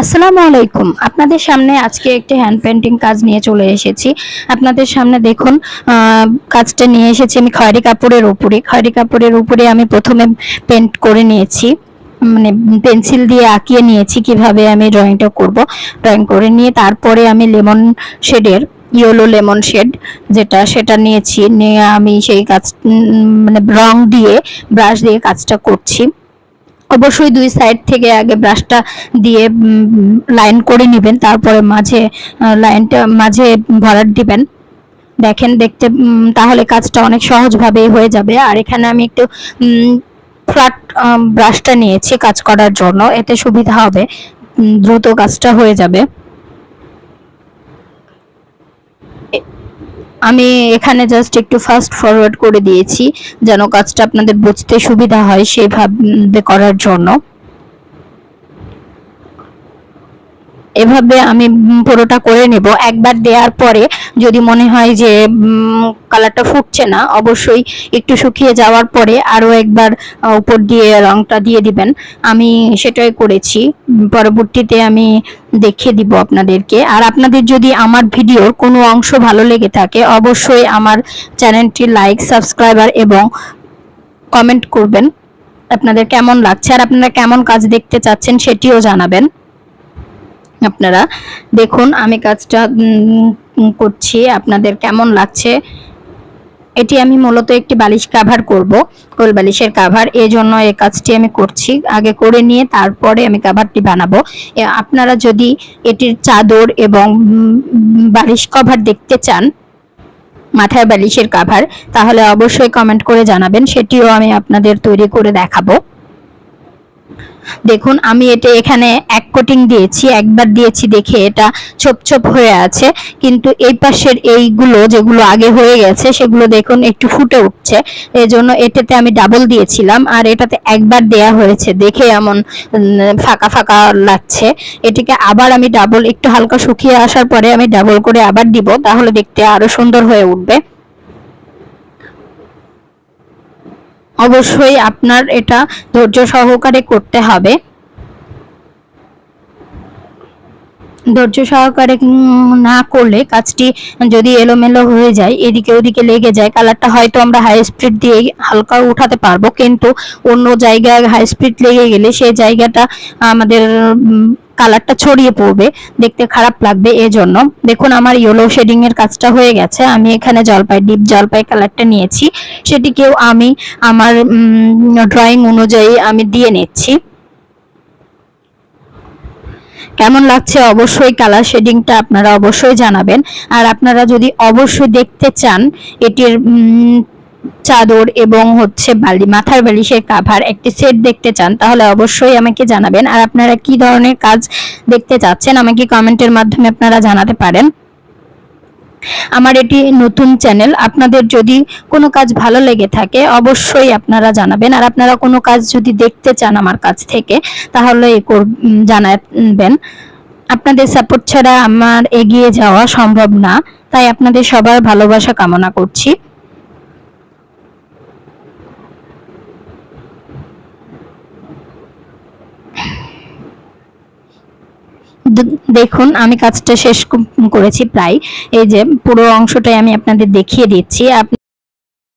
আসসালামু আলাইকুম। আপনাদের সামনে আজকে একটি হ্যান্ড পেইন্টিং কাজ নিয়ে চলে এসেছি। আপনাদের সামনে দেখুন, কাজটা নিয়ে এসেছি আমি খয়েরি কাপড়ের উপরে। খয়েরি কাপড়ের উপরে আমি প্রথমে পেইন্ট করে নিয়েছি, মানে পেন্সিল দিয়ে আঁকিয়ে নিয়েছি কিভাবে আমি ড্রয়িংটা করব। ড্রয়িং করে নিয়ে তারপরে আমি লেমন শেডের, ইয়েলো লেমন শেড সেটা নিয়েছি, নিয়ে আমি সেই কাজ মানে রং দিয়ে, ব্রাশ দিয়ে কাজটা করছি। অবশ্যই দুই সাইড থেকে আগে ব্রাশটা দিয়ে লাইন করে নেবেন, তারপরে মাঝে লাইনটা মাঝে ভরাট দিবেন। দেখেন দেখতে, তাহলে কাজটা অনেক সহজভাবে হয়ে যাবে। আর এখানে আমি একটু ফ্ল্যাট ব্রাশটা নিয়েছি কাজ করার জন্য, এতে সুবিধা হবে, দ্রুত কাজটা হয়ে যাবে। আমি এখানে জাস্ট একটু ফাস্ট ফরওয়ার্ড করে দিয়েছি যেন কাজটা আপনাদের বুঝতে সুবিধা হয় সেইভাবে করার জন্য। এভাবে আমি পুরোটা করে নেব। একবার দেওয়ার পরে যদি মনে হয় যে কালারটা ফুটছে না, অবশ্যই একটু শুকিয়ে যাওয়ার পরে আরো একবার উপর দিয়ে রংটা দিয়ে দিবেন। আমি সেটাই করেছি, পরবর্তীতে আমি দেখিয়ে দিব আপনাদেরকে। আর আপনাদের যদি আমার ভিডিওর কোনো অংশ ভালো লেগে থাকে, অবশ্যই আমার চ্যানেলটি লাইক, সাবস্ক্রাইবার এবং কমেন্ট করবেন আপনাদের কেমন লাগছে, আর আপনারা কেমন কাজ দেখতে চাচ্ছেন সেটিও জানাবেন। আপনারা দেখুন আমি কাজটা করছি, আপনাদের কেমন লাগছে। এটি আমি মূলত একটি বালিশ কাভার করব, কোল বালিশের কাভার, এই জন্য এই কাজটি আমি করছি। আগে করে নিয়ে তারপরে আমি কাভারটি বানাবো। আপনারা যদি এটির চাদর এবং বালিশ কভার দেখতে চান, মাথার বালিশের কাভার, তাহলে অবশ্যই কমেন্ট করে জানাবেন, সেটিও আমি আপনাদের তৈরি করে দেখাবো। দেখুন আমি এটা এখানে এক কোটিং দিয়েছি, একবার দিয়েছি দেখে এটা ছোপ ছোপ হয়ে আছে, কিন্তু এই পাশের এইগুলো যেগুলো আগে হয়ে গেছে সেগুলো দেখুন একটু ফুটে উঠছে, এজন্য এটাতে আমি ডাবল দিয়েছিলাম। আর এটাতে একবার দেয়া হয়েছে দেখে এমন ফাঁকা ফাঁকা লাগছে। এটিকে আবার আমি ডাবল, একটু হালকা শুকিয়ে আসার পরে আমি ডাবল করে আবার দিব, তাহলে দেখতে আরো সুন্দর হয়ে উঠবে। অবশ্যই আপনার এটা ধৈর্য সহকারে করতে হবে। ধৈর্য সহকারে না করলে কাজটি যদি এলোমেলো হয়ে যায়, এদিকে ওদিকে লেগে যায়, কালারটা হয়তো আমরা হাই স্পিড দিয়ে হালকা উঠাতে পারবো, কিন্তু অন্য জায়গায় হাই স্পিড লেগে গেলে সেই জায়গাটা আমাদের কালারটা ছড়িয়ে পড়বে, দেখতে খারাপ লাগবে। এজন্য দেখুন আমার ইয়েলো শেডিং এর কাজটা হয়ে গেছে। আমি এখানে জলপাই, ডিপ জলপাই কালারটা নিয়েছি, সেটিকেও আমি আমার ড্রয়িং অনুযায়ী আমি দিয়ে নিচ্ছি। কেমন লাগছে অবশ্যই কালার শেডিংটা আপনারা অবশ্যই জানাবেন। আর আপনারা যদি অবশ্যই দেখতে চান এটির চাদর এবং মাথার বালিশের কাভার একটি সেট দেখতে চান, তাহলে অবশ্যই আমাকে জানাবেন। আর আপনারা কি ধরনের কাজ দেখতে চাচ্ছেন আমাকে কমেন্টের মাধ্যমে আপনারা জানাতে পারেন। আমার এটি নতুন চ্যানেল, আপনাদের যদি কোনো কাজ ভালো লেগে থাকে অবশ্যই আপনারা জানাবেন। আর আপনারা কোনো কাজ যদি দেখতে চান আমার কাছ থেকে, তাহলে জানাবেন। আপনাদের সাপোর্ট ছাড়া আমার এগিয়ে যাওয়া সম্ভব না, তাই আপনাদের সবার ভালোবাসা কামনা করছি। দেখুন আমি কাজটা শেষ করেছি প্রায়, এই যে পুরো অংশটাই আমি আপনাদের দেখিয়ে দিচ্ছি।